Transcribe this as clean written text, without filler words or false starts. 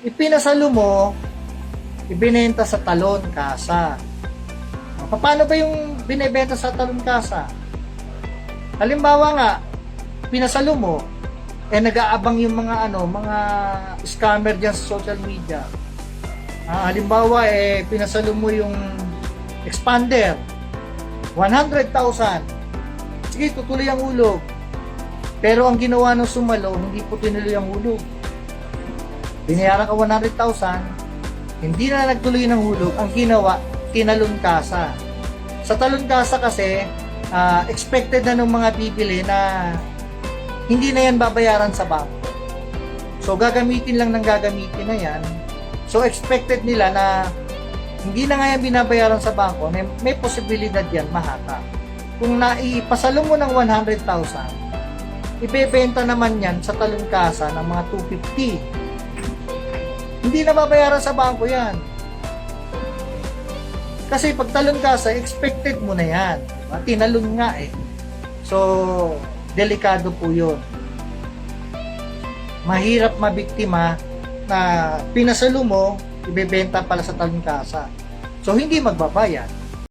ipinasalo mo, ibinenta sa talon kasa. Paano ba yung binebenta sa talon kasa? Halimbawa nga, pinasalo mo, nag-aabang yung mga scammer diyan sa social media. Halimbawa, pinasalo mo yung expander, 100,000. Sige, tutuloy ang hulog. Pero ang ginawa ng sumalo, hindi po tinuloy ang hulog. Binayaran ka 100,000, hindi na nagtuloy ng hulog. Ang ginawa, tinalon kasa. Sa talon kasa kasi, expected na ng mga bibili na hindi na yan babayaran sa bangko. So, gagamitin lang ng gagamitin na yan. So, expected nila na hindi na nga yan binabayaran sa bangko, may posibilidad yan mahata. Kung naipasalo mo ng 100,000, ibebenta naman yan sa talon kasa ng mga 250. Hindi na babayaran sa bangko yan. Kasi pag talon kasa, expected mo na yan. Tinalon nga eh. So, delikado po yun. Mahirap mabiktima na pinasalo mo, ibebenta pala sa talon kasa. So, hindi magbabayad.